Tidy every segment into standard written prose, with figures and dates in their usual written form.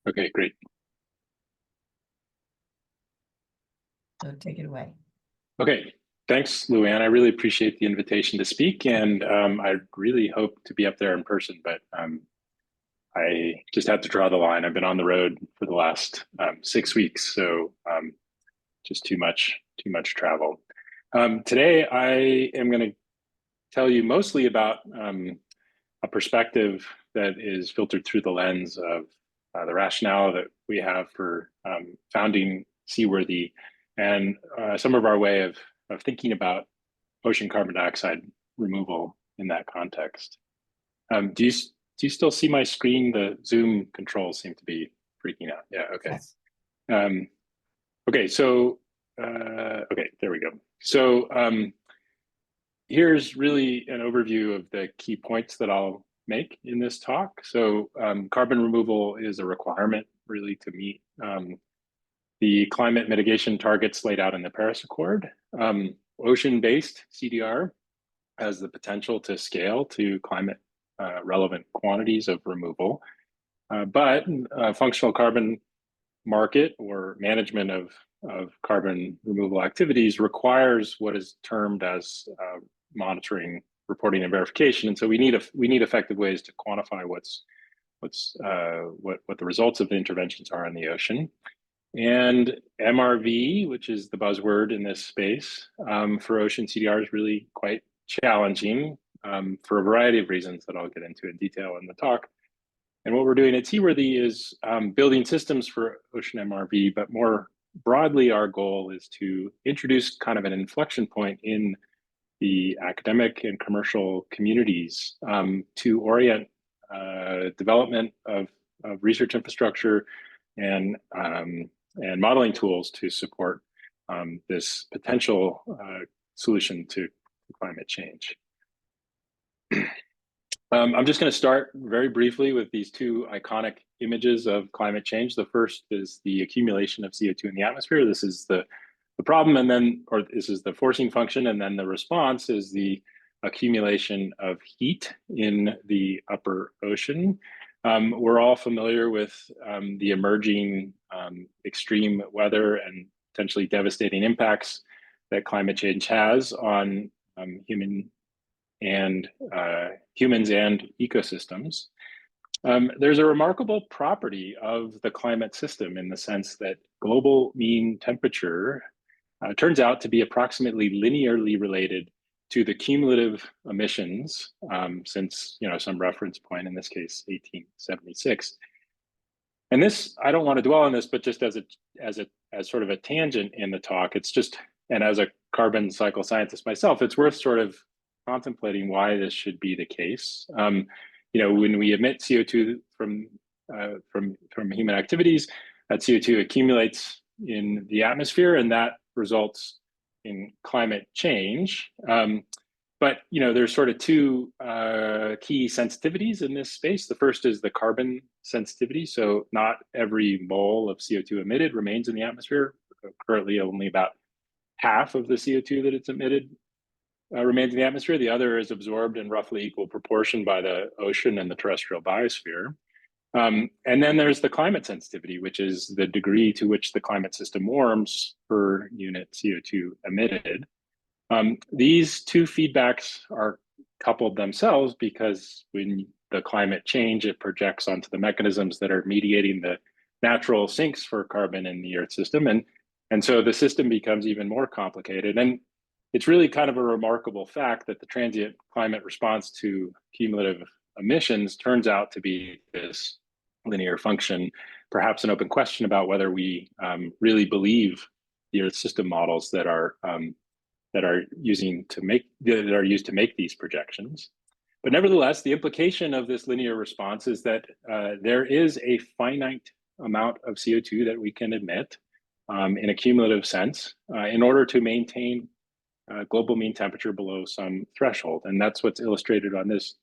Okay, great. So take it away. Okay, thanks, Luann. I really appreciate the invitation to speak, and I really hope to be up there in person, but I just had to draw the line. I've been on the road for the last 6 weeks, so just too much travel. Today, I am going to tell you mostly about a perspective that is filtered through the lens of the rationale that we have for founding Seaworthy and some of our way of thinking about ocean carbon dioxide removal in that context. Do you still see my screen? The Zoom controls seem to be freaking out. Yeah, okay. Yes. Okay, so, okay, there we go. So here's really an overview of the key points that I'll make in this talk. So carbon removal is a requirement really to meet the climate mitigation targets laid out in the Paris Accord. Ocean-based CDR has the potential to scale to climate relevant quantities of removal, but functional carbon market or management of carbon removal activities requires what is termed as monitoring, reporting, and verification. And so we need effective ways to quantify what the results of the interventions are in the ocean. And MRV, which is the buzzword in this space for ocean CDR, is really quite challenging for a variety of reasons that I'll get into in detail in the talk. And what we're doing at Seaworthy is building systems for ocean MRV, but more broadly, our goal is to introduce kind of an inflection point in the academic and commercial communities to orient development of research infrastructure and modeling tools to support this potential solution to climate change. I'm just going to start very briefly with these two iconic images of climate change. The first is the accumulation of CO2 in the atmosphere. This is the problem, and then, or this is the forcing function, and then the response is the accumulation of heat in the upper ocean. We're all familiar with the emerging extreme weather and potentially devastating impacts that climate change has on humans and ecosystems. There's a remarkable property of the climate system in the sense that global mean temperature turns out to be approximately linearly related to the cumulative emissions since some reference point, in this case 1876. And this, I don't want to dwell on this, but just as sort of a tangent in the talk, it's just, and as a carbon cycle scientist myself, it's worth sort of contemplating why this should be the case. When we emit CO2 from human activities, that CO2 accumulates in the atmosphere, and that results in climate change. But there's sort of two key sensitivities in this space. The first is the carbon sensitivity. So not every mole of CO2 emitted remains in the atmosphere. Currently, only about half of the CO2 that it's emitted remains in the atmosphere. The other is absorbed in roughly equal proportion by the ocean and the terrestrial biosphere. And then there's the climate sensitivity, which is the degree to which the climate system warms per unit CO2 emitted. These two feedbacks are coupled themselves because when the climate change, it projects onto the mechanisms that are mediating the natural sinks for carbon in the Earth system. And so the system becomes even more complicated. And it's really kind of a remarkable fact that the transient climate response to cumulative emissions turns out to be this linear function, perhaps an open question about whether we really believe the Earth system models that are used to make these projections. But nevertheless, the implication of this linear response is that there is a finite amount of CO2 that we can emit in a cumulative sense in order to maintain global mean temperature below some threshold. And that's what's illustrated on this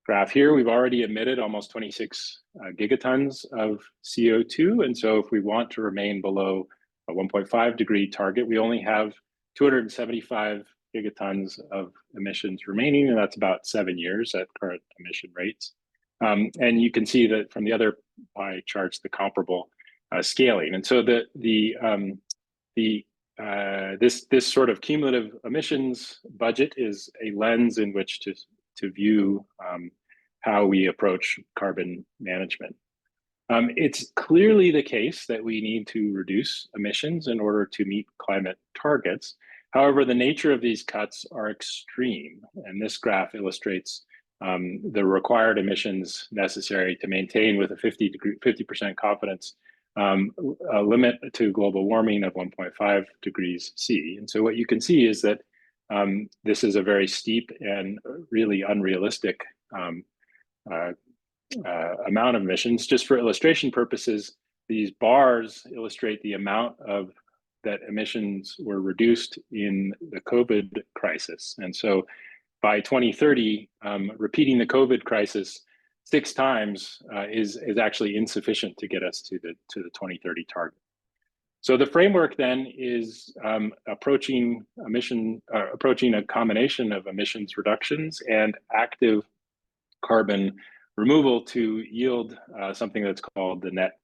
graph here. We've already emitted almost 26 gigatons of CO2. And so if we want to remain below a 1.5 degree target, we only have 275 gigatons of emissions remaining, and that's about 7 years at current emission rates. And you can see that from the other pie charts the comparable scaling. And so this sort of cumulative emissions budget is a lens in which to view how we approach carbon management. It's clearly the case that we need to reduce emissions in order to meet climate targets. However, the nature of these cuts are extreme, and this graph illustrates the required emissions necessary to maintain with a 50% confidence a limit to global warming of 1.5 degrees C. And so what you can see is that this is a very steep and really unrealistic amount of emissions. Just for illustration purposes, these bars illustrate the amount of that emissions were reduced in the COVID crisis. And so by 2030, repeating the COVID crisis 6 times is actually insufficient to get us to the 2030 target. So the framework then is approaching a combination of emissions reductions and active carbon removal to yield something that's called the net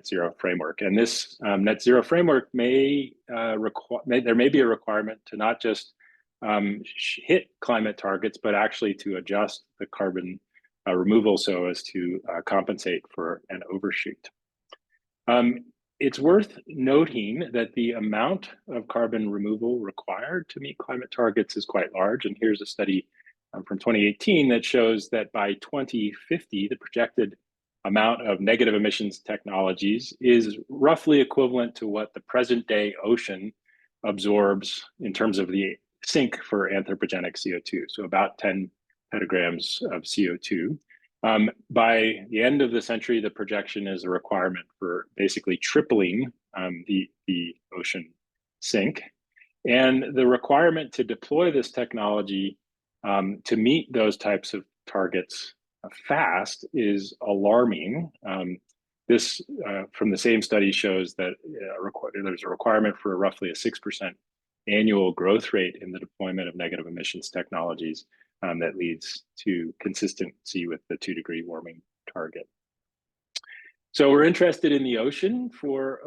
zero framework. And this net zero framework there may be a requirement to not just hit climate targets, but actually to adjust the carbon removal so as to compensate for an overshoot. It's worth noting that the amount of carbon removal required to meet climate targets is quite large. And here's a study from 2018 that shows that by 2050, the projected amount of negative emissions technologies is roughly equivalent to what the present day ocean absorbs in terms of the sink for anthropogenic CO2, so about 10 petagrams of CO2. By the end of the century, the projection is a requirement for basically tripling the ocean sink. And the requirement to deploy this technology to meet those types of targets fast is alarming. This, from the same study, shows that there's a requirement for roughly a 6% annual growth rate in the deployment of negative emissions technologies that leads to consistency with the 2-degree warming target. So we're interested in the ocean for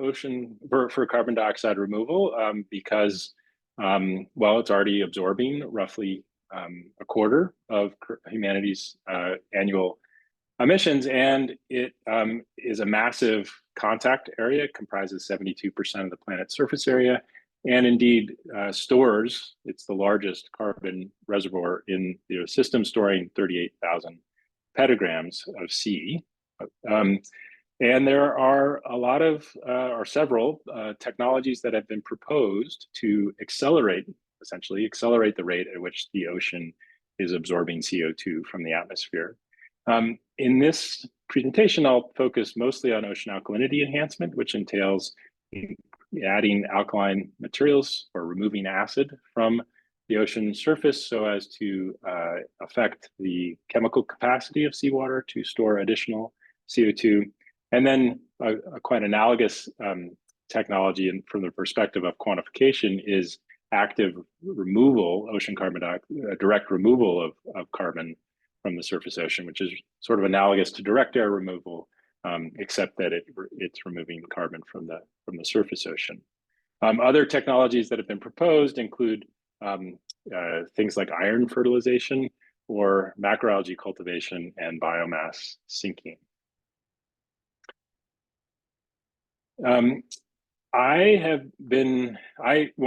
carbon dioxide removal because, well, it's already absorbing roughly a quarter of humanity's annual emissions, and it is a massive contact area. It comprises 72% of the planet's surface area, and indeed stores. It's the largest carbon reservoir in the system, storing 38,000 petagrams of C. And there are a lot of, or several technologies that have been proposed to essentially accelerate the rate at which the ocean is absorbing CO2 from the atmosphere. In this presentation, I'll focus mostly on ocean alkalinity enhancement, which entails adding alkaline materials or removing acid from the ocean surface so as to affect the chemical capacity of seawater to store additional CO2. And then a quite analogous technology, and from the perspective of quantification, is active removal, ocean carbon dioxide, direct removal of carbon from the surface ocean, which is sort of analogous to direct air removal, except that it's removing carbon from the surface ocean. Other technologies that have been proposed include things like iron fertilization or macroalgae cultivation and biomass sinking. One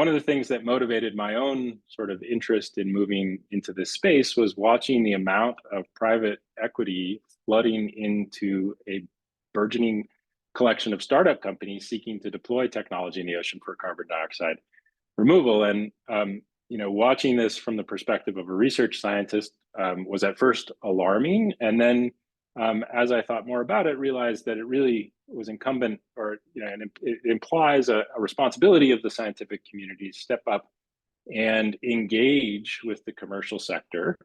of the things that motivated my own sort of interest in moving into this space was watching the amount of private equity flooding into a burgeoning collection of startup companies seeking to deploy technology in the ocean for carbon dioxide removal. And watching this from the perspective of a research scientist was at first alarming, and then as I thought more about it, realized that it really was incumbent, or and it implies a responsibility of the scientific community to step up and engage with the commercial sector,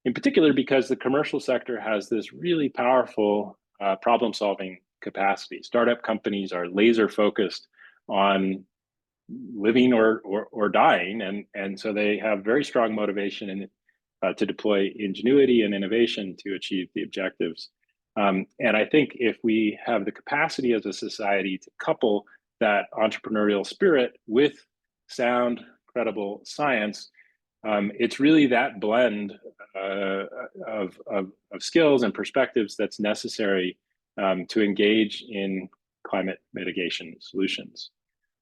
in particular because the commercial sector has this really powerful problem-solving capacity. Startup companies are laser focused on living or dying, and so they have very strong motivation to deploy ingenuity and innovation to achieve the objectives And I think if we have the capacity as a society to couple that entrepreneurial spirit with sound, credible science, it's really that blend of skills and perspectives that's necessary to engage in climate mitigation solutions.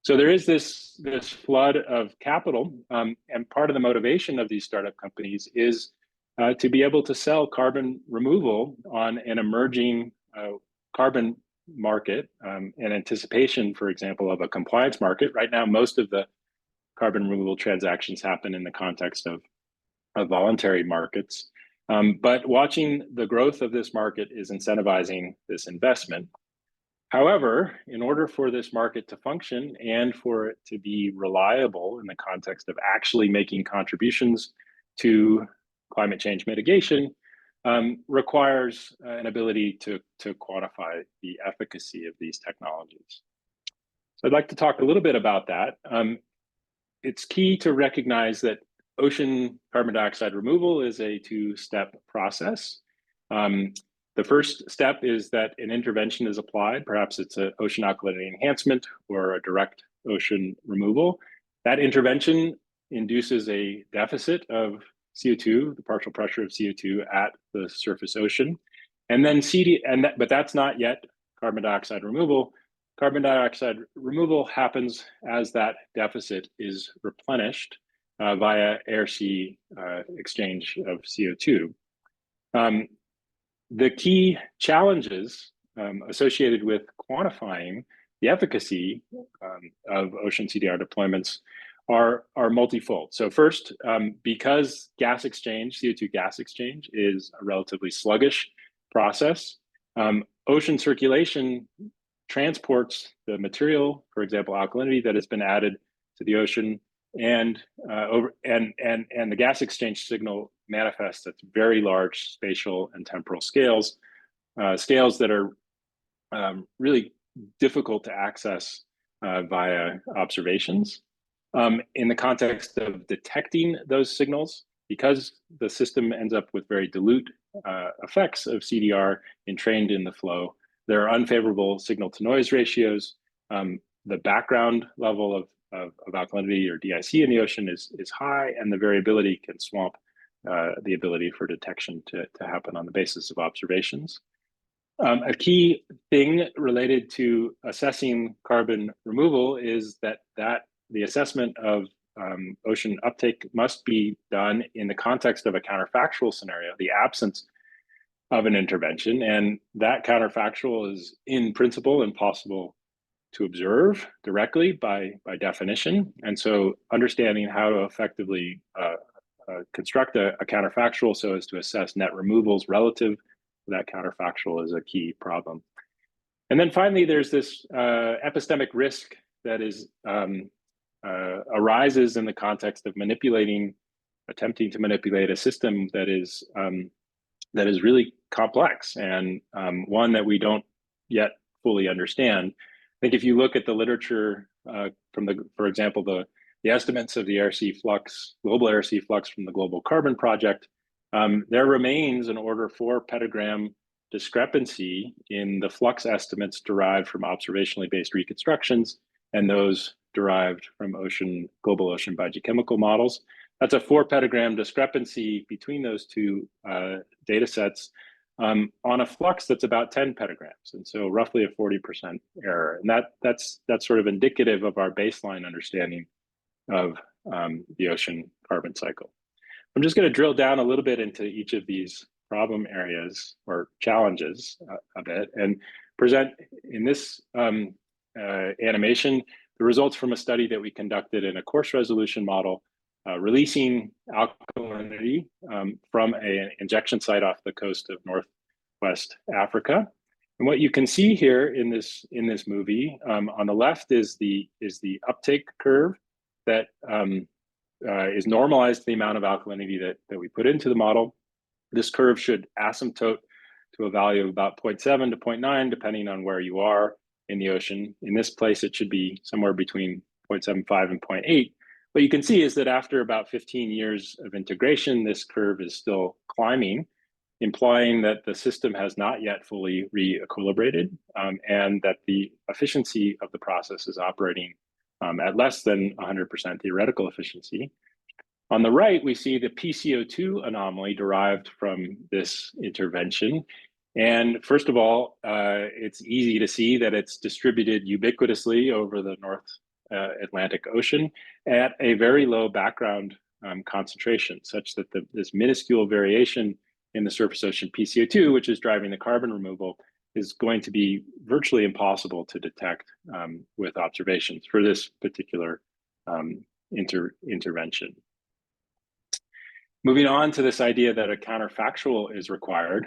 So there is this flood of capital, and part of the motivation of these startup companies is to be able to sell carbon removal on an emerging carbon market in anticipation, for example, of a compliance market. Right now, most of the carbon removal transactions happen in the context of voluntary markets. But watching the growth of this market is incentivizing this investment. However, in order for this market to function and for it to be reliable in the context of actually making contributions to climate change mitigation, requires an ability to quantify the efficacy of these technologies. So I'd like to talk a little bit about that. It's key to recognize that ocean carbon dioxide removal is a two-step process. The first step is that an intervention is applied. Perhaps it's an ocean alkalinity enhancement or a direct ocean removal. That intervention induces a deficit of CO2, the partial pressure of CO2 at the surface ocean. And then but that's not yet carbon dioxide removal. Carbon dioxide removal happens as that deficit is replenished via air-sea exchange of CO2. The key challenges associated with quantifying the efficacy of ocean CDR deployments are multifold. So first, because gas exchange, CO2 gas exchange, is a relatively sluggish process, ocean circulation transports the material, for example, alkalinity that has been added to the ocean, and the gas exchange signal manifests at very large spatial and temporal scales, scales that are really difficult to access via observations. In the context of detecting those signals, because the system ends up with very dilute effects of CDR entrained in the flow, there are unfavorable signal-to-noise ratios. The background level of alkalinity or DIC in the ocean is high, and the variability can swamp the ability for detection to happen on the basis of observations. A key thing related to assessing carbon removal is that the assessment of ocean uptake must be done in the context of a counterfactual scenario, the absence of an intervention, and that counterfactual is in principle impossible to observe directly by definition. And so understanding how to effectively construct a counterfactual so as to assess net removals relative to that counterfactual is a key problem. And then finally, there's this epistemic risk that arises in the context of attempting to manipulate a system that is really complex and one that we don't yet fully understand. I think if you look at the literature for example, the estimates of the air-sea flux, global air-sea flux from the Global Carbon Project, there remains an order 4 petagram discrepancy in the flux estimates derived from observationally based reconstructions and those derived from global ocean biogeochemical models. That's a 4 petagram discrepancy between those two data sets on a flux that's about 10 petagrams, and so roughly a 40% error. And that's sort of indicative of our baseline understanding of the ocean carbon cycle. I'm just going to drill down a little bit into each of these problem areas or challenges a bit and present in this animation the results from a study that we conducted in a coarse resolution model releasing alkalinity from an injection site off the coast of Northwest Africa. And what you can see here in this movie on the left is the uptake curve that is normalized to the amount of alkalinity that we put into the model. This curve should asymptote to a value of about 0.7 to 0.9, depending on where you are in the ocean. In this place, it should be somewhere between 0.75 and 0.8. What you can see is that after about 15 years of integration, this curve is still climbing. implying that the system has not yet fully re-equilibrated, and that the efficiency of the process is operating at less than 100% theoretical efficiency. On the right, we see the PCO2 anomaly derived from this intervention. And first of all, it's easy to see that it's distributed ubiquitously over the North Atlantic Ocean at a very low background concentration, such that this minuscule variation in the surface ocean PCO2, which is driving the carbon removal, is going to be virtually impossible to detect with observations for this particular intervention. Moving on to this idea that a counterfactual is required.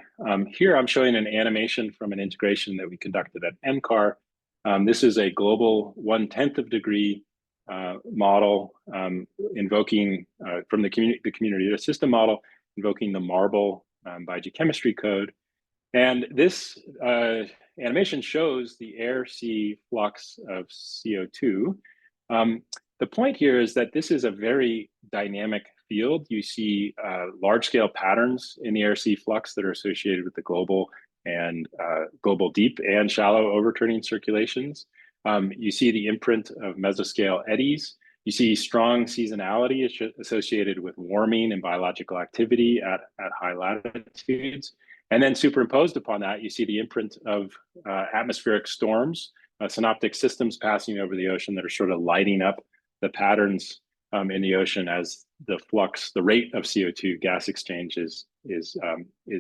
Here I'm showing an animation from an integration that we conducted at NCAR. This is a global 1/10 of degree model invoking from the community system model, invoking the MARBLE biogeochemistry code. And this animation shows the air-sea flux of CO2. The point here is that this is a very dynamic field. You see large-scale patterns in the air-sea flux that are associated with the global deep and shallow overturning circulations. You see the imprint of mesoscale eddies. You see strong seasonality associated with warming and biological activity at high latitudes. And then superimposed upon that, you see the imprint of atmospheric storms, synoptic systems passing over the ocean that are sort of lighting up the patterns in the ocean as the flux, the rate of CO2 gas exchange is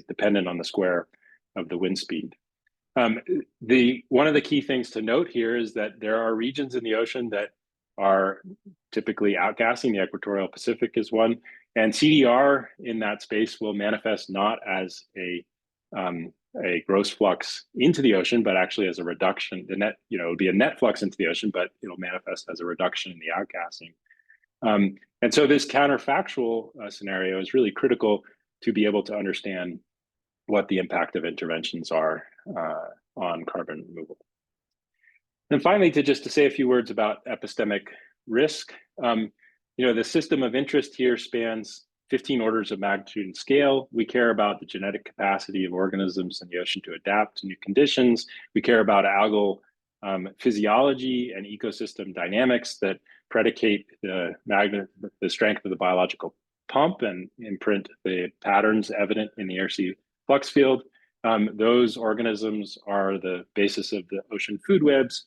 dependent on the square of the wind speed. One of the key things to note here is that there are regions in the ocean that are typically outgassing. The equatorial Pacific is one, and CDR in that space will manifest not as a gross flux into the ocean, but actually as a reduction. The net, it would be a net flux into the ocean, but it'll manifest as a reduction in the outgassing. And so this counterfactual scenario is really critical to be able to understand what the impact of interventions are on carbon removal. And finally, to say a few words about epistemic risk. The system of interest here spans 15 orders of magnitude and scale. We care about the genetic capacity of organisms in the ocean to adapt to new conditions. We care about algal physiology and ecosystem dynamics that predicate the strength of the biological pump and imprint the patterns evident in the air-sea flux field. Those organisms are the basis of the ocean food webs.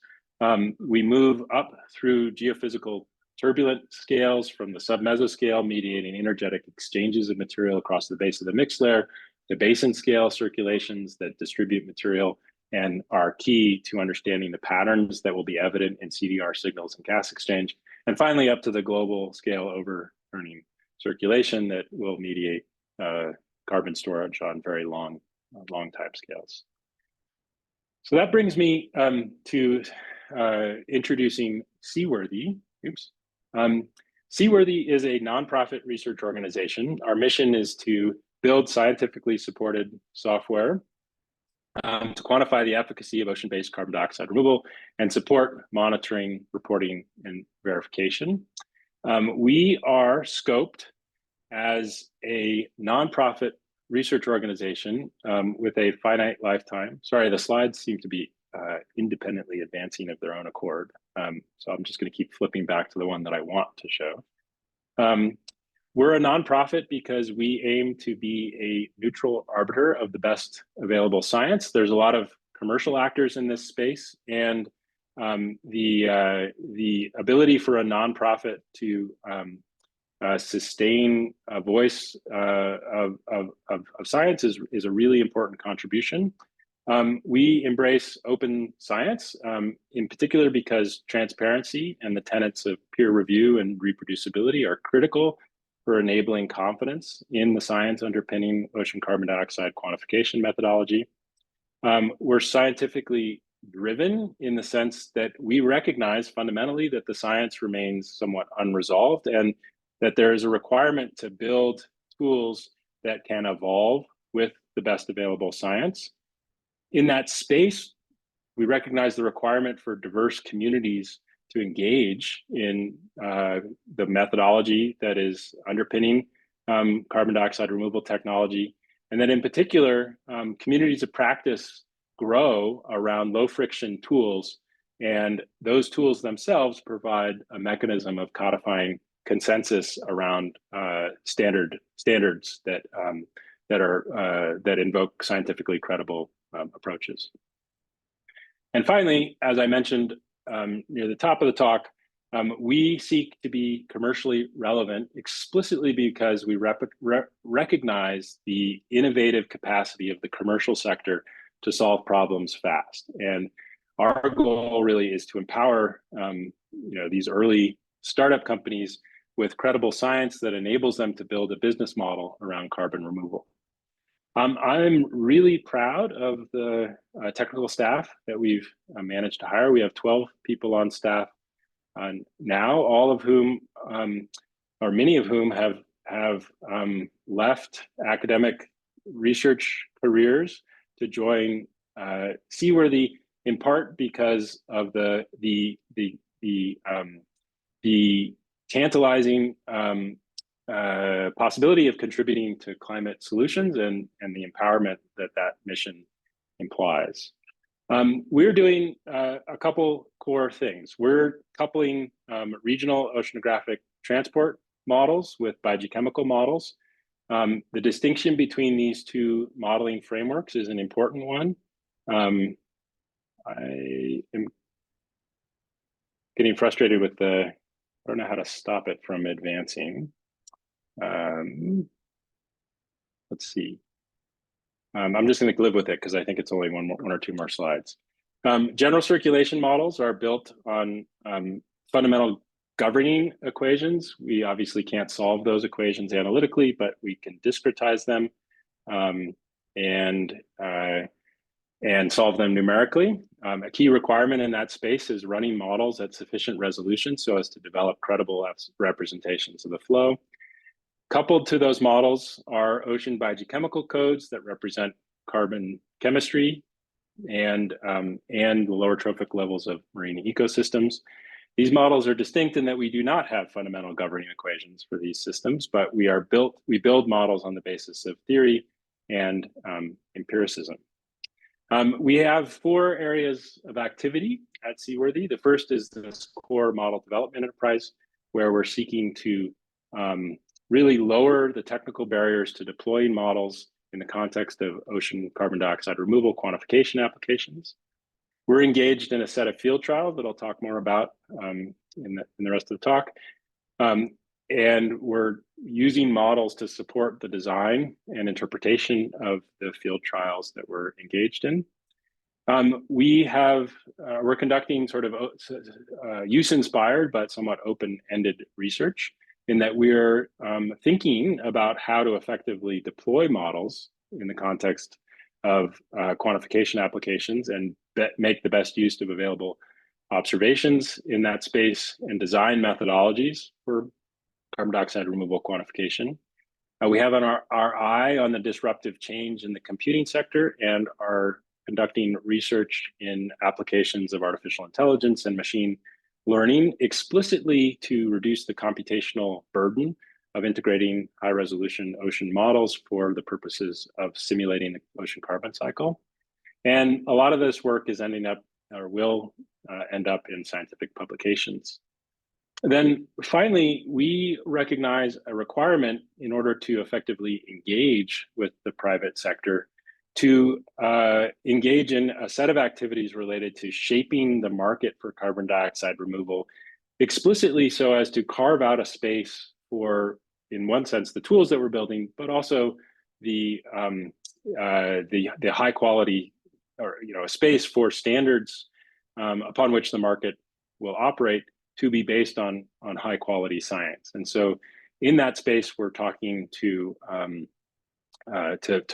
We move up through geophysical turbulent scales from the submesoscale, mediating energetic exchanges of material across the base of the mixed layer, the basin scale circulations that distribute material and are key to understanding the patterns that will be evident in CDR signals and gas exchange. And finally, up to the global scale overturning circulation that will mediate carbon storage on very long time scales. So that brings me to introducing Seaworthy. Seaworthy is a nonprofit research organization. Our mission is to build scientifically supported software to quantify the efficacy of ocean-based carbon dioxide removal and support monitoring, reporting, and verification. We are scoped as a nonprofit research organization with a finite lifetime. Sorry, the slides seem to be independently advancing of their own accord. So I'm just going to keep flipping back to the one that I want to show. We're a nonprofit because we aim to be a neutral arbiter of the best available science. There's a lot of commercial actors in this space, and the ability for a nonprofit to sustain a voice of science is a really important contribution. We embrace open science, in particular because transparency and the tenets of peer review and reproducibility are critical for enabling confidence in the science underpinning ocean carbon dioxide quantification methodology. We're scientifically driven in the sense that we recognize fundamentally that the science remains somewhat unresolved and that there is a requirement to build tools that can evolve with the best available science. In that space, we recognize the requirement for diverse communities to engage in the methodology that is underpinning carbon dioxide removal technology. And then in particular, communities of practice grow around low friction tools, and those tools themselves provide a mechanism of codifying consensus around standards that invoke scientifically credible approaches. And finally, as I mentioned near the top of the talk, we seek to be commercially relevant explicitly because we recognize the innovative capacity of the commercial sector to solve problems fast. And our goal really is to empower these early startup companies with credible science that enables them to build a business model around carbon removal. I'm really proud of the technical staff that we've managed to hire. We have 12 people on staff now, all of whom, or many of whom have left academic research careers to join Seaworthy, in part because of the tantalizing possibility of contributing to climate solutions and the empowerment that mission implies. We're doing a couple core things. We're coupling regional oceanographic transport models with biogeochemical models. The distinction between these two modeling frameworks is an important one. I am getting frustrated with I don't know how to stop it from advancing. Let's see. I'm just going to live with it because I think it's only one or two more slides. General circulation models are built on fundamental governing equations. We obviously can't solve those equations analytically, but we can discretize them and solve them numerically. A key requirement in that space is running models at sufficient resolution so as to develop credible representations of the flow. Coupled to those models are ocean biogeochemical codes that represent carbon chemistry and the lower trophic levels of marine ecosystems. These models are distinct in that we do not have fundamental governing equations for these systems, but we build models on the basis of theory and empiricism. We have 4 areas of activity at Seaworthy. The first is this core model development enterprise, where we're seeking to really lower the technical barriers to deploying models in the context of ocean carbon dioxide removal quantification applications. We're engaged in a set of field trials that I'll talk more about in the rest of the talk. And we're using models to support the design and interpretation of the field trials that we're engaged in. We're conducting sort of use-inspired but somewhat open-ended research in that we're thinking about how to effectively deploy models in the context of quantification applications and make the best use of available observations in that space and design methodologies for carbon dioxide removal quantification. We have our eye on the disruptive change in the computing sector and are conducting research in applications of artificial intelligence and machine learning explicitly to reduce the computational burden of integrating high-resolution ocean models for the purposes of simulating the ocean carbon cycle. And a lot of this work is ending up or will end up in scientific publications. Then finally, we recognize a requirement in order to effectively engage with the private sector to engage in a set of activities related to shaping the market for carbon dioxide removal explicitly so as to carve out a space for, in one sense, the tools that we're building, but also the high quality or a space for standards upon which the market will operate to be based on high quality science. And so in that space, we're talking to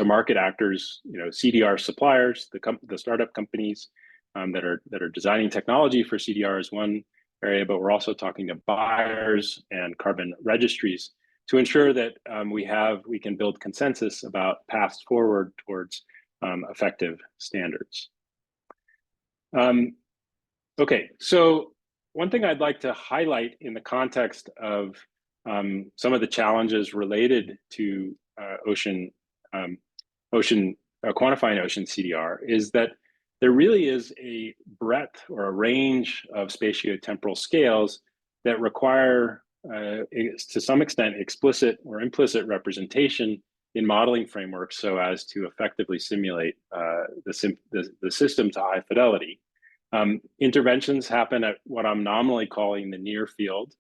market actors, CDR suppliers, the startup companies that are designing technology for CDR is one area, but we're also talking to buyers and carbon registries to ensure that we can build consensus about paths forward towards effective standards. Okay, so one thing I'd like to highlight in the context of some of the challenges related to ocean quantifying ocean CDR is that there really is a breadth or a range of spatiotemporal scales that require, to some extent, explicit or implicit representation in modeling frameworks so as to effectively simulate the system to high fidelity. Interventions happen at what I'm nominally calling the near field.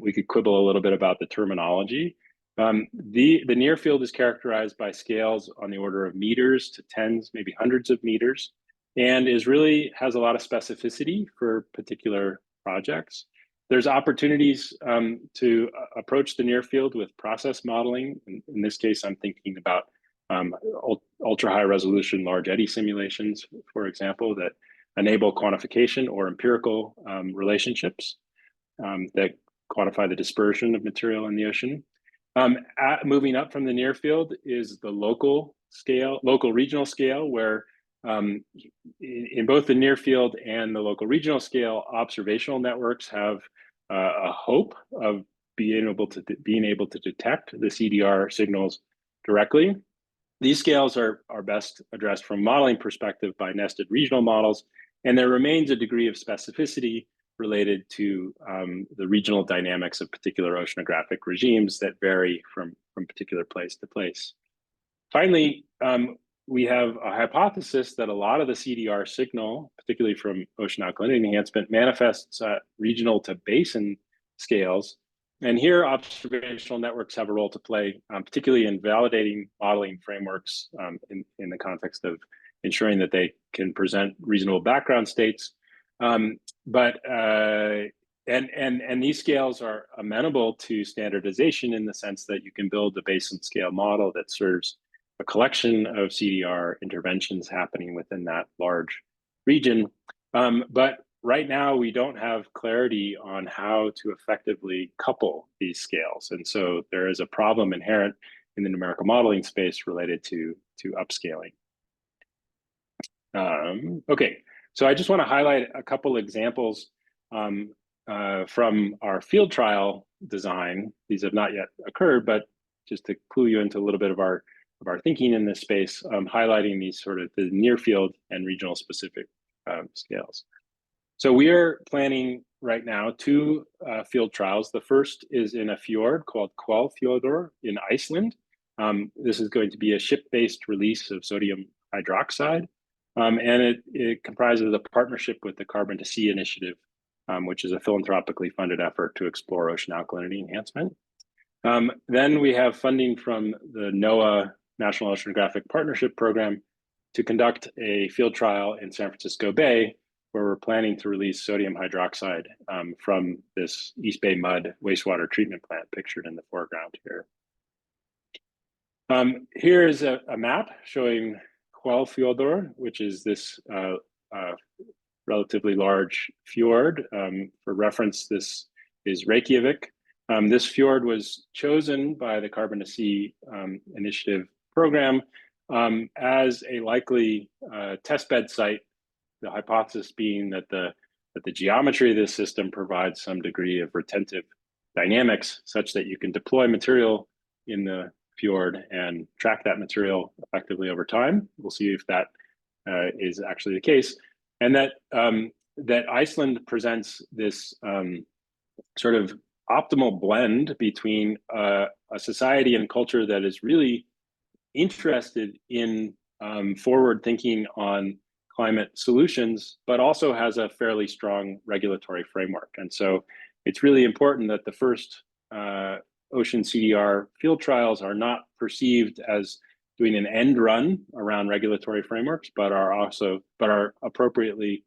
We could quibble a little bit about the terminology. The near field is characterized by scales on the order of meters to tens, maybe hundreds of meters, and has a lot of specificity for particular projects. There's opportunities to approach the near field with process modeling. In this case, I'm thinking about ultra high resolution large eddy simulations, for example, that enable quantification or empirical relationships that quantify the dispersion of material in the ocean. Moving up from the near field is the local regional scale, where in both the near field and the local regional scale, observational networks have a hope of being able to detect the CDR signals directly. These scales are best addressed from a modeling perspective by nested regional models, and there remains a degree of specificity related to the regional dynamics of particular oceanographic regimes that vary from particular place to place. Finally, we have a hypothesis that a lot of the CDR signal, particularly from ocean alkalinity enhancement, manifests at regional to basin scales. And here, observational networks have a role to play, particularly in validating modeling frameworks in the context of ensuring that they can present reasonable background states. And these scales are amenable to standardization in the sense that you can build a basin scale model that serves a collection of CDR interventions happening within that large region. But right now, we don't have clarity on how to effectively couple these scales. And so there is a problem inherent in the numerical modeling space related to upscaling. Okay, so I just want to highlight a couple examples from our field trial design. These have not yet occurred, but just to clue you into a little bit of our thinking in this space, highlighting these sort of the near field and regional specific scales. So we are planning right now two field trials. The first is in a fjord called Hvalfjordur in Iceland. This is going to be a ship-based release of sodium hydroxide. And it comprises a partnership with the Carbon to Sea Initiative, which is a philanthropically funded effort to explore ocean alkalinity enhancement. Then we have funding from the NOAA National Oceanographic Partnership Program to conduct a field trial in San Francisco Bay, where we're planning to release sodium hydroxide from this East Bay Mud wastewater treatment plant pictured in the foreground here. Here is a map showing Hvalfjordur, which is this relatively large fjord. For reference, this is Reykjavik. This fjord was chosen by the Carbon to Sea Initiative program as a likely testbed site, the hypothesis being that the geometry of this system provides some degree of retentive dynamics such that you can deploy material in the fjord and track that material effectively over time. We'll see if that is actually the case. And that Iceland presents this sort of optimal blend between a society and culture that is really interested in forward thinking on climate solutions, but also has a fairly strong regulatory framework. And so it's really important that the first ocean CDR field trials are not perceived as doing an end run around regulatory frameworks, but are appropriately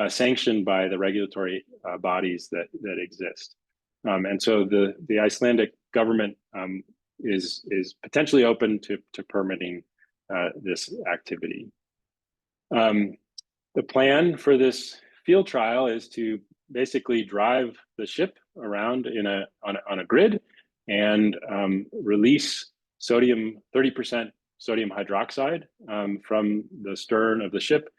sanctioned by the regulatory bodies that exist. And so the Icelandic government is potentially open to permitting this activity. The plan for this field trial is to basically drive the ship around on a grid and release 30% sodium hydroxide from the stern of the ship.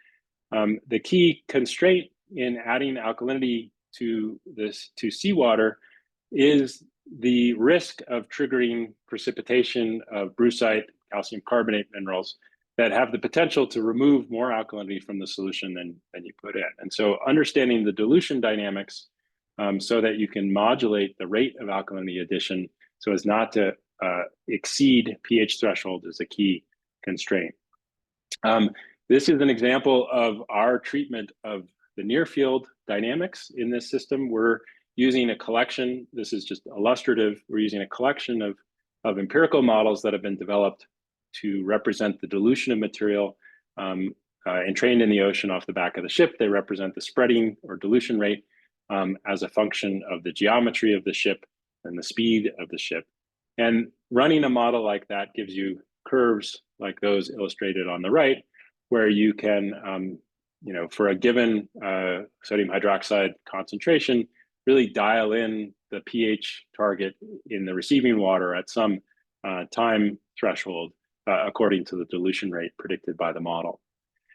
The key constraint in adding alkalinity to seawater is the risk of triggering precipitation of brucite calcium carbonate minerals that have the potential to remove more alkalinity from the solution than you put in. And so understanding the dilution dynamics so that you can modulate the rate of alkalinity addition so as not to exceed pH threshold is a key constraint. This is an example of our treatment of the near field dynamics in this system. We're using a collection, this is just illustrative, we're using a collection of empirical models that have been developed to represent the dilution of material entrained in the ocean off the back of the ship. They represent the spreading or dilution rate as a function of the geometry of the ship and the speed of the ship. And running a model like that gives you curves like those illustrated on the right, where you can, for a given sodium hydroxide concentration, really dial in the pH target in the receiving water at some time threshold according to the dilution rate predicted by the model.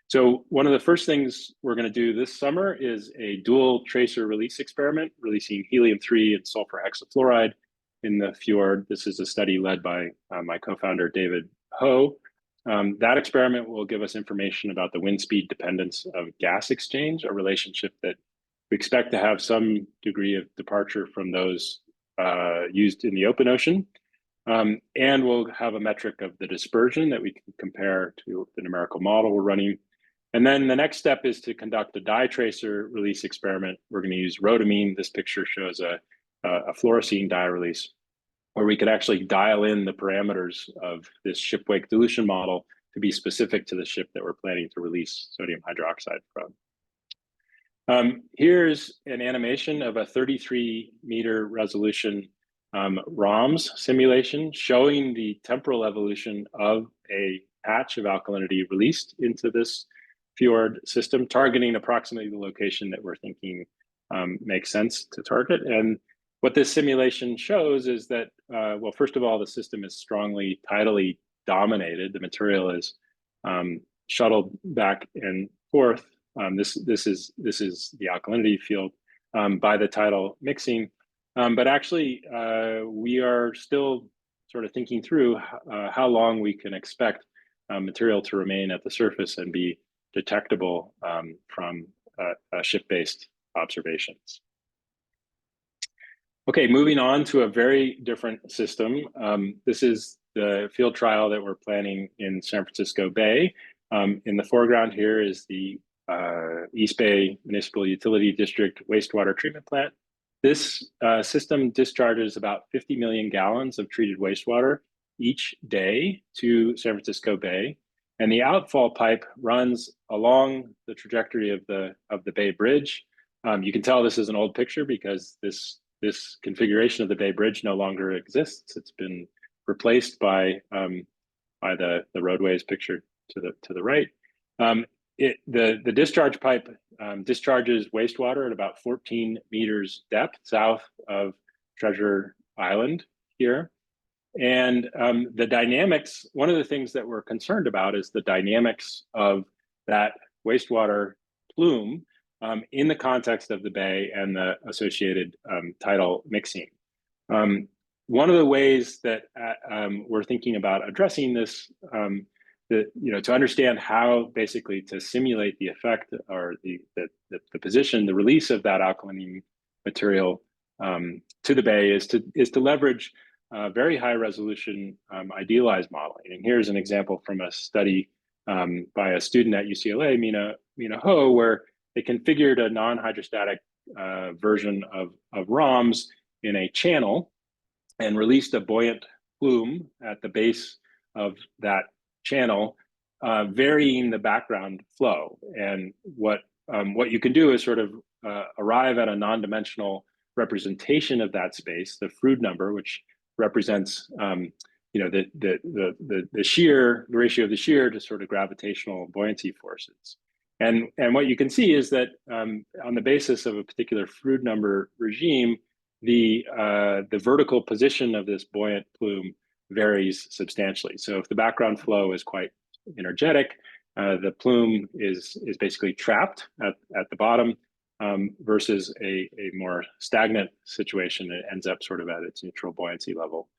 So one of the first things we're going to do this summer is a dual tracer release experiment, releasing helium-3 and sulfur hexafluoride in the fjord. This is a study led by my co-founder, David Ho. That experiment will give us information about the wind speed dependence of gas exchange, a relationship that we expect to have some degree of departure from those used in the open ocean. And we'll have a metric of the dispersion that we can compare to the numerical model we're running. And then the next step is to conduct a dye tracer release experiment. We're going to use rhodamine. This picture shows a fluorescein dye release, where we could actually dial in the parameters of this ship wake dilution model to be specific to the ship that we're planning to release sodium hydroxide from. Here's an animation of a 33-meter resolution ROMS simulation showing the temporal evolution of a patch of alkalinity released into this fjord system, targeting approximately the location that we're thinking makes sense to target. And what this simulation shows is that, well, first of all, the system is strongly tidally dominated. The material is shuttled back and forth. This is the alkalinity field by the tidal mixing. But actually, we are still sort of thinking through how long we can expect material to remain at the surface and be detectable from ship-based observations. Okay, moving on to a very different system. This is the field trial that we're planning in San Francisco Bay. In the foreground here is the East Bay Municipal Utility District wastewater treatment plant. This system discharges about 50 million gallons of treated wastewater each day to San Francisco Bay. And the outfall pipe runs along the trajectory of the Bay Bridge. You can tell this is an old picture because this configuration of the Bay Bridge no longer exists. It's been replaced by the roadways pictured to the right. The discharge pipe discharges wastewater at about 14 meters depth south of Treasure Island here. And the dynamics, one of the things that we're concerned about is the dynamics of that wastewater plume in the context of the bay and the associated tidal mixing. One of the ways that we're thinking about addressing this, to understand how basically to simulate the effect or the position, the release of that alkaline material to the bay is to leverage very high resolution idealized modeling. And here's an example from a study by a student at UCLA, Mina Ho, where they configured a non-hydrostatic version of ROMS in a channel and released a buoyant plume at the base of that channel, varying the background flow. And what you can do is sort of arrive at a non-dimensional representation of that space, the Froude number, which represents the shear, the ratio of the shear to sort of gravitational buoyancy forces. And what you can see is that on the basis of a particular Froude number regime, the vertical position of this buoyant plume varies substantially. So if the background flow is quite energetic, the plume is basically trapped at the bottom versus a more stagnant situation. It ends up sort of at its neutral buoyancy level.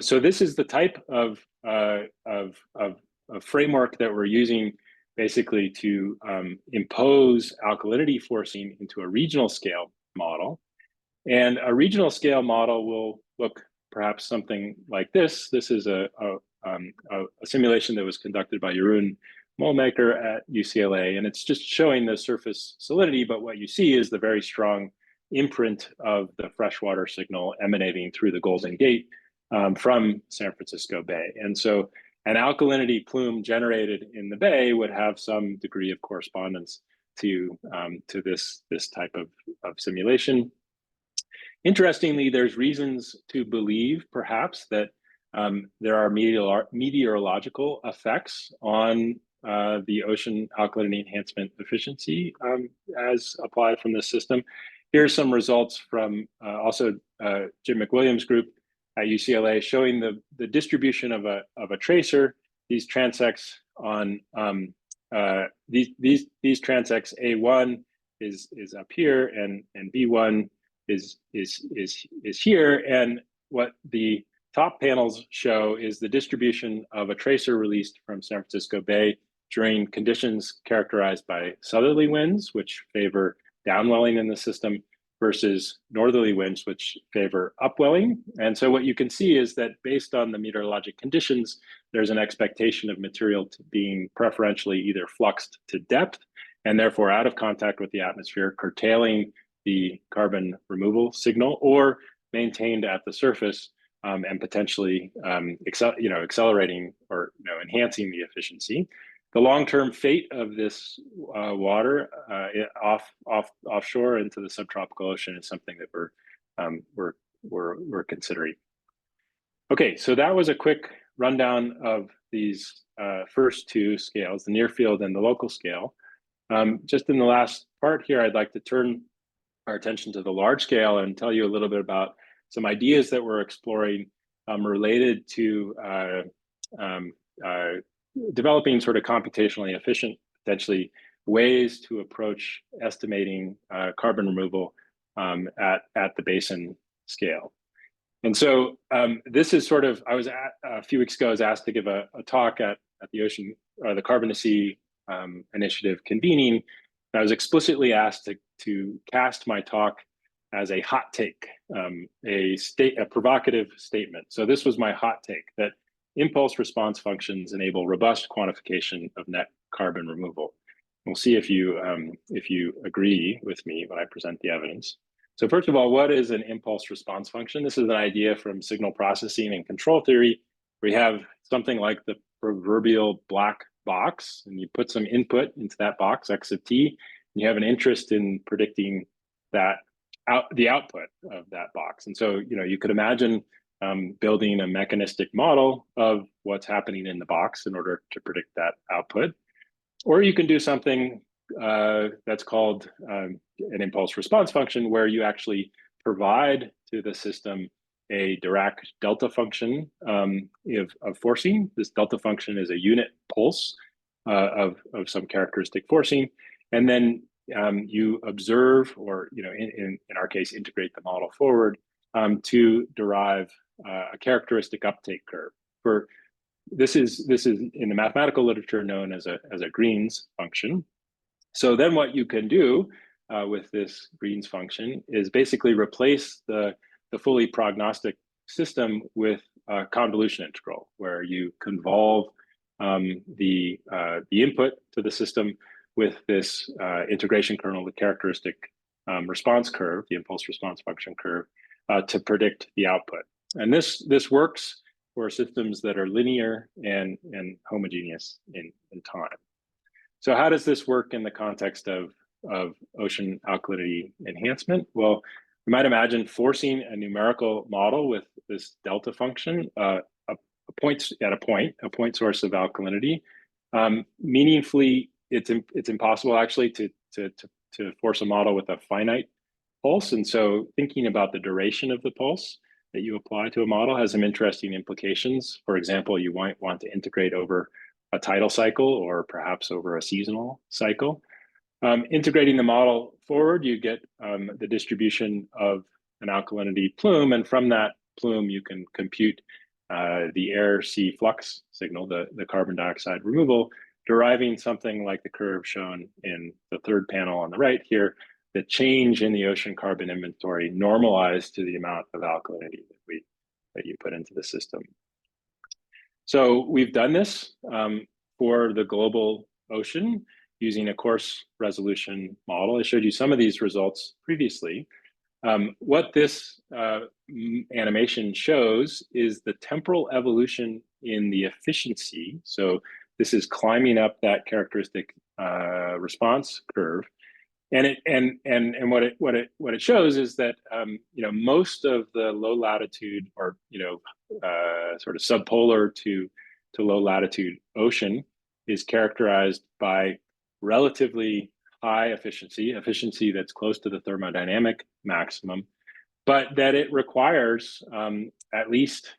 So this is the type of framework that we're using basically to impose alkalinity forcing into a regional scale model. And a regional scale model will look perhaps something like this. This is a simulation that was conducted by Jeroen Molmaker at UCLA, and it's just showing the surface salinity, but what you see is the very strong imprint of the freshwater signal emanating through the Golden Gate from San Francisco Bay. And so an alkalinity plume generated in the bay would have some degree of correspondence to this type of simulation. Interestingly, there's reasons to believe perhaps that there are meteorological effects on the ocean alkalinity enhancement efficiency as applied from this system. Here's some results from also Jim McWilliams' group at UCLA showing the distribution of a tracer. These transects on these transects A1 is up here, and B1 is here. And what the top panels show is the distribution of a tracer released from San Francisco Bay during conditions characterized by southerly winds, which favor downwelling in the system, versus northerly winds, which favor upwelling. And so what you can see is that based on the meteorologic conditions, there's an expectation of material to being preferentially either fluxed to depth and therefore out of contact with the atmosphere, curtailing the carbon removal signal, or maintained at the surface and potentially accelerating or enhancing the efficiency. The long-term fate of this water offshore into the subtropical ocean is something that we're considering. Okay, so that was a quick rundown of these first two scales, the near field and the local scale. Just in the last part here, I'd like to turn our attention to the large scale and tell you a little bit about some ideas that we're exploring related to developing sort of computationally efficient, potentially, ways to approach estimating carbon removal at the basin scale. And so this is sort of, a few weeks ago, I was asked to give a talk at the Carbon to Sea initiative convening. I was explicitly asked to cast my talk as a hot take, a provocative statement. So this was my hot take, that impulse response functions enable robust quantification of net carbon removal. We'll see if you agree with me when I present the evidence. So first of all, what is an impulse response function? This is an idea from signal processing and control theory. We have something like the proverbial black box, and you put some input into that box, x of t, and you have an interest in predicting the output of that box. And so, you could imagine building a mechanistic model of what's happening in the box in order to predict that output. Or you can do something that's called an impulse response function, where you actually provide to the system a Dirac delta function of forcing. This delta function is a unit pulse of some characteristic forcing. And then you observe, or in our case, integrate the model forward to derive a characteristic uptake curve. This is in the mathematical literature known as a Green's function. So then what you can do with this Green's function is basically replace the fully prognostic system with a convolution integral, where you convolve the input to the system with this integration kernel, the characteristic response curve, the impulse response function curve, to predict the output. And this works for systems that are linear and homogeneous in time. So how does this work in the context of ocean alkalinity enhancement? Well, you might imagine forcing a numerical model with this delta function, a point source of alkalinity. Meaningfully, it's impossible actually to force a model with a finite pulse. And so thinking about the duration of the pulse that you apply to a model has some interesting implications. For example, you might want to integrate over a tidal cycle or perhaps over a seasonal cycle. Integrating the model forward, you get the distribution of an alkalinity plume, and from that plume, you can compute the air-sea flux signal, the carbon dioxide removal, deriving something like the curve shown in the third panel on the right here, the change in the ocean carbon inventory normalized to the amount of alkalinity that you put into the system. So we've done this for the global ocean using a coarse resolution model. I showed you some of these results previously. What this animation shows is the temporal evolution in the efficiency. So this is climbing up that characteristic response curve. And what it shows is that most of the low latitude or sort of subpolar to low latitude ocean is characterized by relatively high efficiency that's close to the thermodynamic maximum, but that it requires at least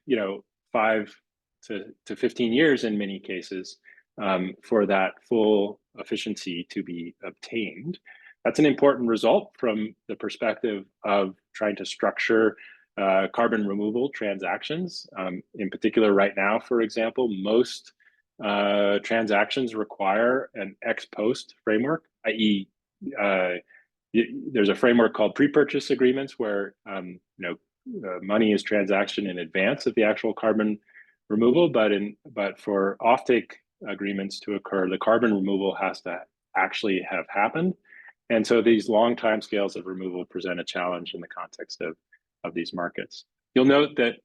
5 to 15 years in many cases for that full efficiency to be obtained. That's an important result from the perspective of trying to structure carbon removal transactions. In particular, right now, for example, most transactions require an ex post framework, i.e., there's a framework called pre-purchase agreements where money is transaction in advance of the actual carbon removal, but for offtake agreements to occur, the carbon removal has to actually have happened. And so these long time scales of removal present a challenge in the context of these markets. You'll note that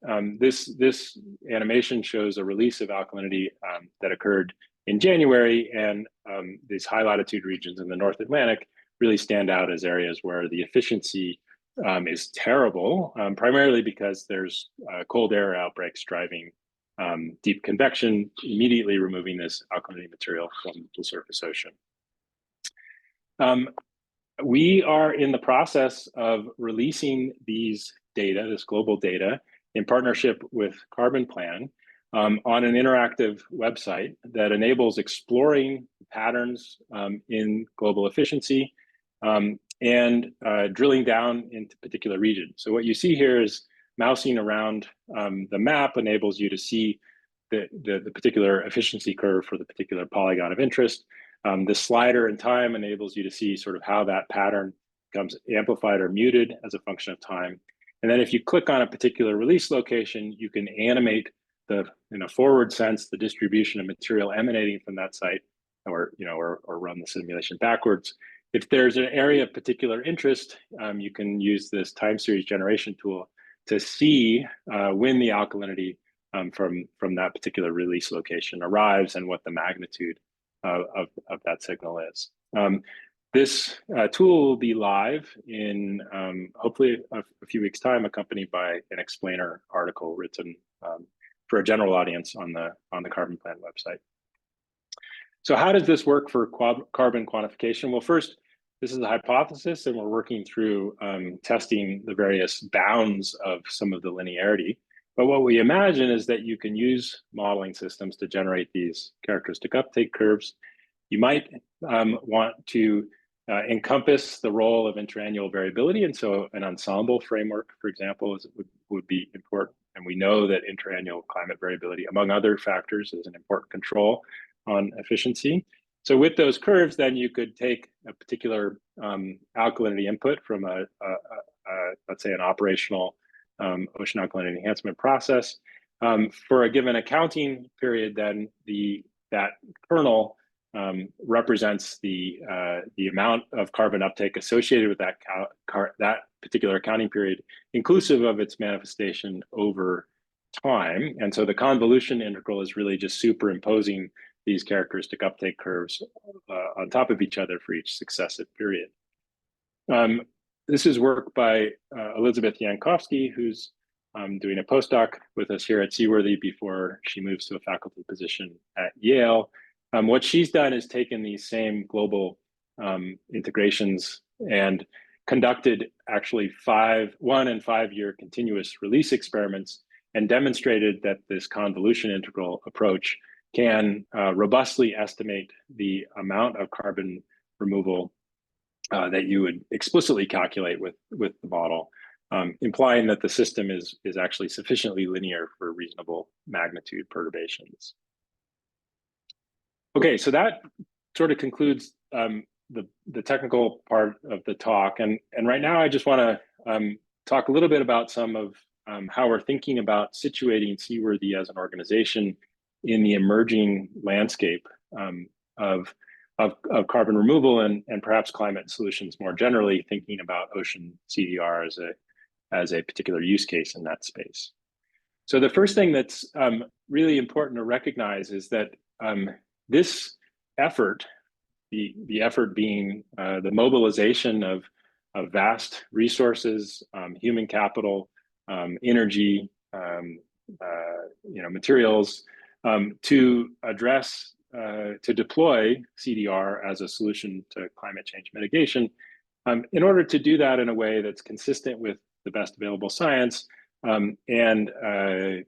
this animation shows a release of alkalinity that occurred in January, and these high latitude regions in the North Atlantic really stand out as areas where the efficiency is terrible, primarily because there's cold air outbreaks driving deep convection, immediately removing this alkalinity material from the surface ocean. We are in the process of releasing these data, this global data, in partnership with Carbon Plan on an interactive website that enables exploring patterns in global efficiency and drilling down into particular regions. So what you see here is mousing around the map enables you to see the particular efficiency curve for the particular polygon of interest. The slider in time enables you to see sort of how that pattern becomes amplified or muted as a function of time. And then if you click on a particular release location, you can animate in a forward sense, the distribution of material emanating from that site, or run the simulation backwards. If there's an area of particular interest, you can use this time series generation tool to see when the alkalinity from that particular release location arrives and what the magnitude of that signal is. This tool will be live in hopefully a few weeks' time, accompanied by an explainer article written for a general audience on the Carbon Plan website. So how does this work for carbon quantification? Well, first, this is a hypothesis, and we're working through testing the various bounds of some of the linearity. But what we imagine is that you can use modeling systems to generate these characteristic uptake curves. You might want to encompass the role of interannual variability, and so an ensemble framework, for example, would be important. And we know that interannual climate variability, among other factors, is an important control on efficiency. So with those curves, then you could take a particular alkalinity input from let's say an operational ocean alkalinity enhancement process. For a given accounting period, then that kernel represents the amount of carbon uptake associated with that particular accounting period, inclusive of its manifestation over time. And so the convolution integral is really just superimposing these characteristic uptake curves on top of each other for each successive period. This is work by Elizabeth Yankowski, who's doing a postdoc with us here at Seaworthy before she moves to a faculty position at Yale. What she's done is taken these same global integrations and conducted actually 1 and 5 year continuous release experiments and demonstrated that this convolution integral approach can robustly estimate the amount of carbon removal that you would explicitly calculate with the model implying that the system is actually sufficiently linear for reasonable magnitude perturbations. Okay, so that sort of concludes the technical part of the talk, and right now I just want to talk a little bit about some of how we're thinking about situating Seaworthy as an organization in the emerging landscape of carbon removal and perhaps climate solutions more generally, thinking about ocean CDR as a particular use case in that space. So the first thing that's really important to recognize is that this effort, the effort being the mobilization of vast resources, human capital, energy, materials, to address, to deploy CDR as a solution to climate change mitigation. In order to do that in a way that's consistent with the best available science, and to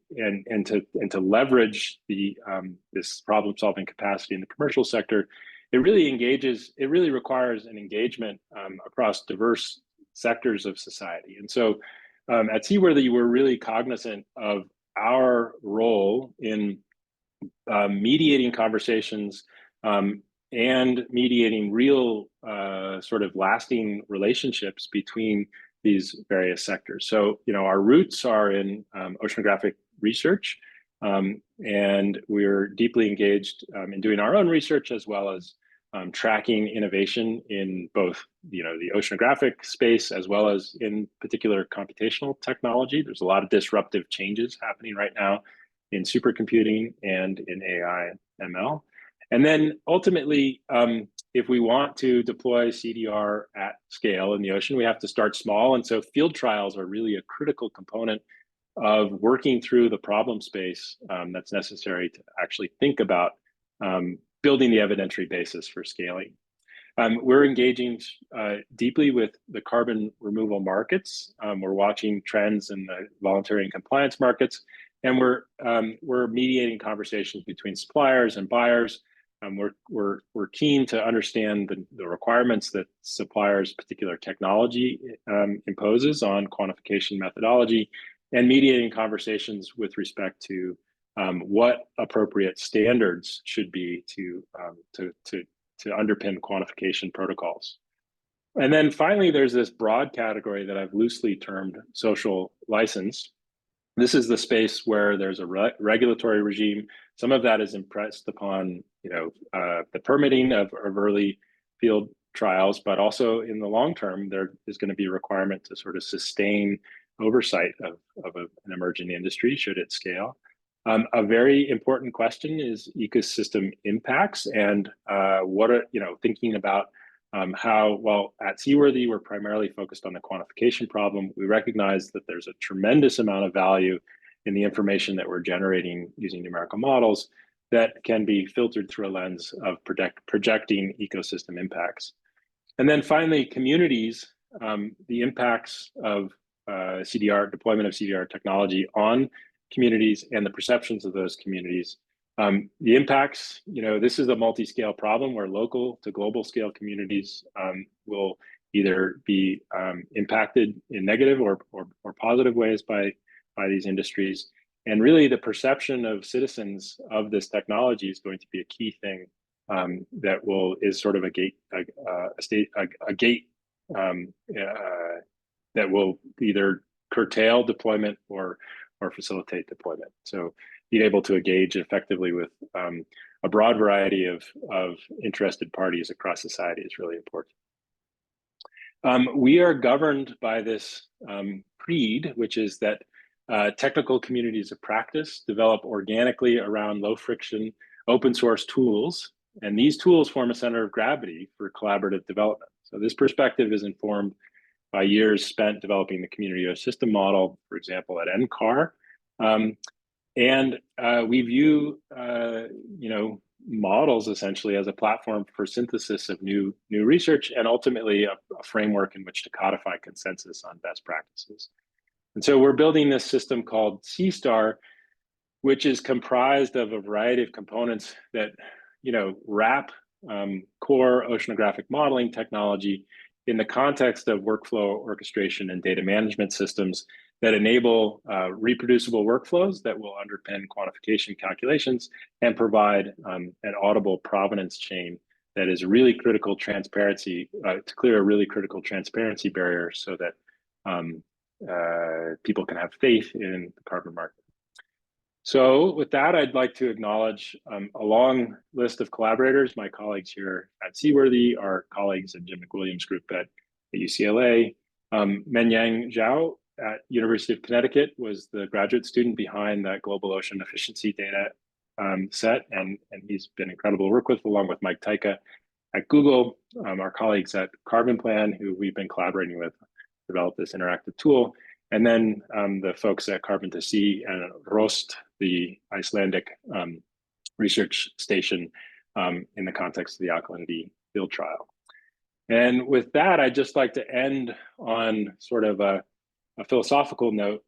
leverage this problem-solving capacity in the commercial sector, it really requires an engagement across diverse sectors of society. And so at Seaworthy, we're really cognizant of our role in mediating conversations and mediating real sort of lasting relationships between these various sectors. So, our roots are in oceanographic research, and we're deeply engaged in doing our own research as well as tracking innovation in both, the oceanographic space as well as in particular computational technology. There's a lot of disruptive changes happening right now in supercomputing and in AI and ML. And then ultimately, if we want to deploy CDR at scale in the ocean, we have to start small. And so field trials are really a critical component of working through the problem space that's necessary to actually think about building the evidentiary basis for scaling. We're engaging deeply with the carbon removal markets. We're watching trends in the voluntary and compliance markets, and we're mediating conversations between suppliers and buyers. We're keen to understand the requirements that suppliers' particular technology imposes on quantification methodology, and mediating conversations with respect to what appropriate standards should be to underpin quantification protocols. And then finally, there's this broad category that I've loosely termed social license. This is the space where there's a regulatory regime. Some of that is impressed upon, the permitting of early field trials, but also in the long term, there is going to be a requirement to sort of sustain oversight of an emerging industry should it scale. A very important question is ecosystem impacts, and thinking about how, at Seaworthy, we're primarily focused on the quantification problem. We recognize that there's a tremendous amount of value in the information that we're generating using numerical models that can be filtered through a lens of projecting ecosystem impacts. And then finally, communities, the impacts of deployment of CDR technology on communities and the perceptions of those communities. The impacts, this is a multi-scale problem where local to global scale communities will either be impacted in negative or positive ways by these industries. And really the perception of citizens of this technology is going to be a key thing that is sort of a gate that will either curtail deployment or facilitate deployment. So being able to engage effectively with a broad variety of interested parties across society is really important. We are governed by this creed, which is that technical communities of practice develop organically around low friction, open source tools. And these tools form a center of gravity for collaborative development. So this perspective is informed by years spent developing the community ecosystem model, for example, at NCAR. And we view, models essentially as a platform for synthesis of new research, and ultimately a framework in which to codify consensus on best practices. And so we're building this system called CSTAR, which is comprised of a variety of components that, wrap core oceanographic modeling technology in the context of workflow orchestration and data management systems that enable reproducible workflows that will underpin quantification calculations and provide an audible provenance chain that is really critical transparency to clear a really critical transparency barrier so that people can have faith in the carbon market. So with that, I'd like to acknowledge a long list of collaborators, my colleagues here at Seaworthy, our colleagues at Jim McWilliams Group at UCLA. Menyang Zhao at University of Connecticut was the graduate student behind that global ocean efficiency data set, and he's been incredible to work with, along with Mike Tyka at Google, our colleagues at Carbon Plan, who we've been collaborating with, develop this interactive tool. And then the folks at Carbon to Sea and ROST, the Icelandic research station in the context of the alkalinity field trial. And with that, I'd just like to end on sort of a philosophical note,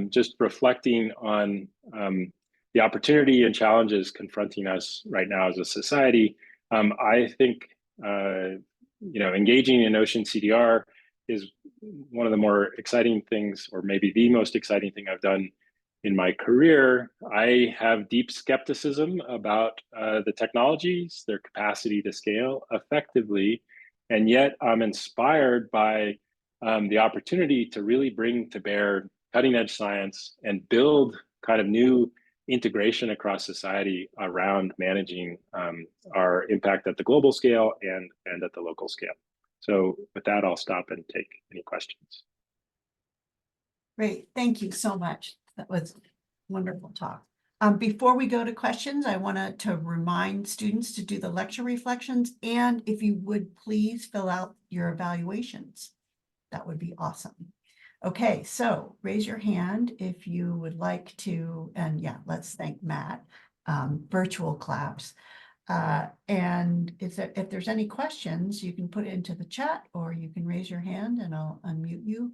just reflecting on the opportunity and challenges confronting us right now as a society. I think engaging in ocean CDR is one of the more exciting things, or maybe the most exciting thing I've done in my career. I have deep skepticism about the technologies, their capacity to scale effectively, and yet I'm inspired by the opportunity to really bring to bear cutting edge science and build kind of new integration across society around managing our impact at the global scale and at the local scale. So with that, I'll stop and take any questions. Great, thank you so much. That was a wonderful talk. Before we go to questions, I wanted to remind students to do the lecture reflections, and if you would please fill out your evaluations. That would be awesome. Okay, so raise your hand if you would like to, and yeah, let's thank Matt, virtual claps. And if there's any questions, you can put it into the chat, or you can raise your hand and I'll unmute you.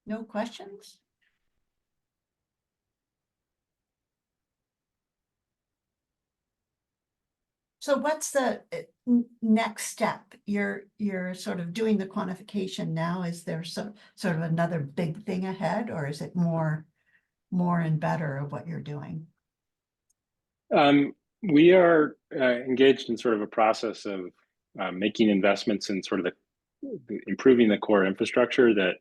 No questions? So what's the next step? You're sort of doing the quantification now. Is there some sort of another big thing ahead, or is it more and better of what you're doing? We are engaged in sort of a process of making investments in sort of improving the core infrastructure that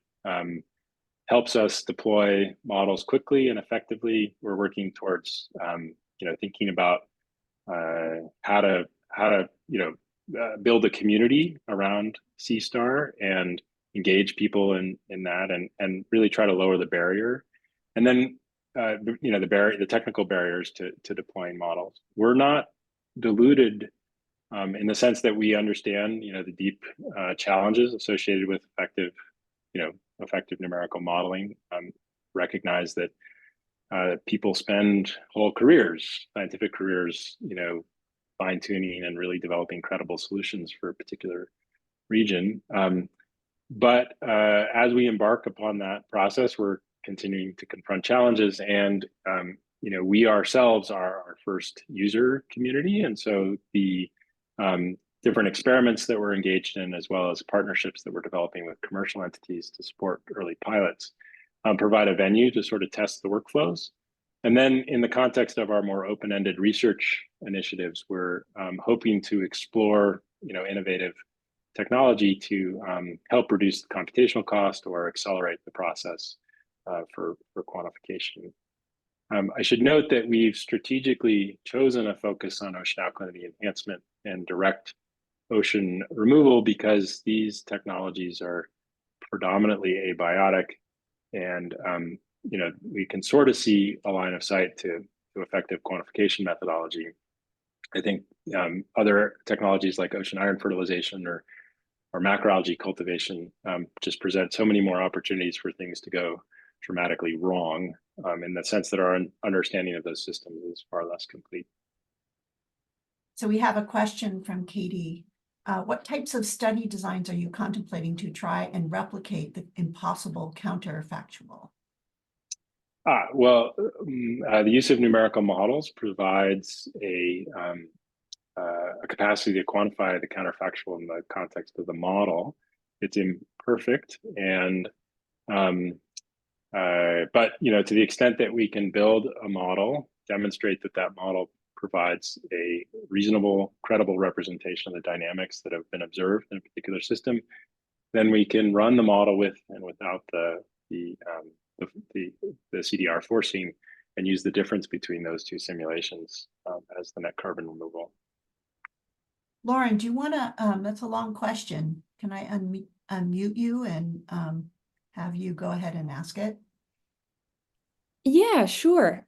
helps us deploy models quickly and effectively. We're working towards thinking about how to build a community around C-Star and engage people in that, and really try to lower the barrier. And then the technical barriers to deploying models. We're not deluded in the sense that we understand the deep challenges associated with effective numerical modeling. Recognize that people spend whole careers, scientific careers, fine-tuning and really developing credible solutions for a particular region. But as we embark upon that process, we're continuing to confront challenges, and we ourselves are our first user community, and so the different experiments that we're engaged in, as well as partnerships that we're developing with commercial entities to support early pilots, provide a venue to sort of test the workflows. And then in the context of our more open-ended research initiatives, we're hoping to explore innovative technology to help reduce the computational cost or accelerate the process for quantification. I should note that we've strategically chosen a focus on ocean alkalinity enhancement and direct ocean removal because these technologies are predominantly abiotic, and we can sort of see a line of sight to effective quantification methodology. I think other technologies like ocean iron fertilization or macroalgae cultivation just present so many more opportunities for things to go dramatically wrong, in the sense that our understanding of those systems is far less complete. So we have a question from Katie. What types of study designs are you contemplating to try and replicate the impossible counterfactual? The use of numerical models provides a capacity to quantify the counterfactual in the context of the model. It's imperfect, and but to the extent that we can build a model, demonstrate that that model provides a reasonable, credible representation of the dynamics that have been observed in a particular system, then we can run the model with and without the CDR forcing, and use the difference between those two simulations as the net carbon removal. Lauren, do you want to, that's a long question. Can I unmute you and have you go ahead and ask it? Yeah, sure.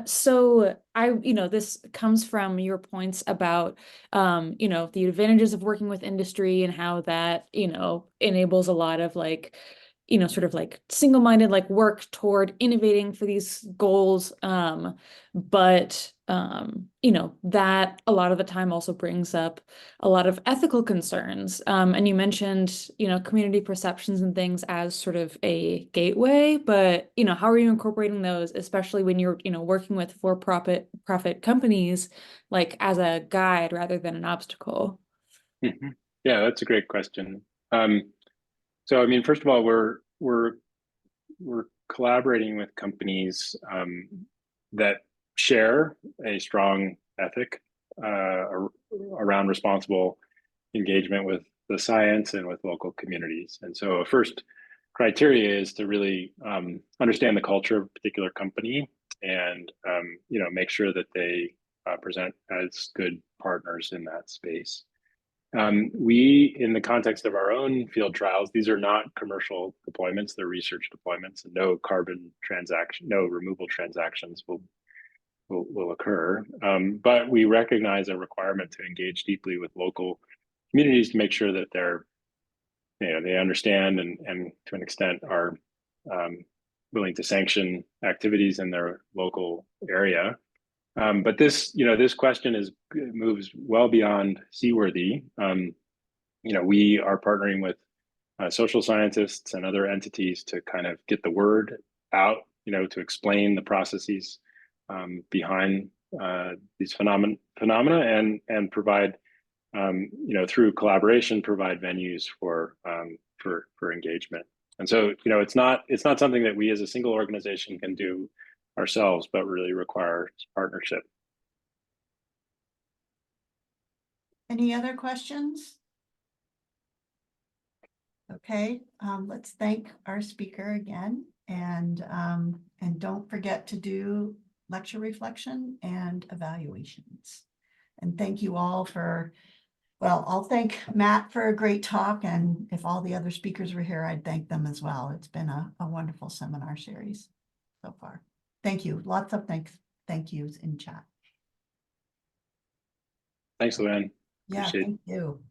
So this comes from your points about, the advantages of working with industry and how that, enables a lot of like, sort of like single-minded like work toward innovating for these goals. But that a lot of the time also brings up a lot of ethical concerns. And you mentioned, community perceptions and things as sort of a gateway, but how are you incorporating those, especially when you're, working with for-profit companies, like as a guide rather than an obstacle? Mm-hmm. Yeah, that's a great question. So, I mean, first of all, we're collaborating with companies that share a strong ethic around responsible engagement with the science and with local communities. And so, a first criteria is to really understand the culture of a particular company, and make sure that they present as good partners in that space. We, in the context of our own field trials, these are not commercial deployments, they're research deployments, and no removal transactions will occur. But we recognize a requirement to engage deeply with local communities to make sure that they understand and to an extent are willing to sanction activities in their local area. But this question moves well beyond seaworthy. We are partnering with social scientists and other entities to kind of get the word out, to explain the processes behind these phenomena, and provide, through collaboration, provide venues for engagement. And so, it's not something that we as a single organization can do ourselves, but really requires partnership. Any other questions? Okay, let's thank our speaker again, and don't forget to do lecture reflection and evaluations. And thank you all I'll thank Matt for a great talk, and if all the other speakers were here, I'd thank them as well. It's been a wonderful seminar series so far. Thank you. Lots of thank yous in chat. Thanks, Luann. Yeah, thank you.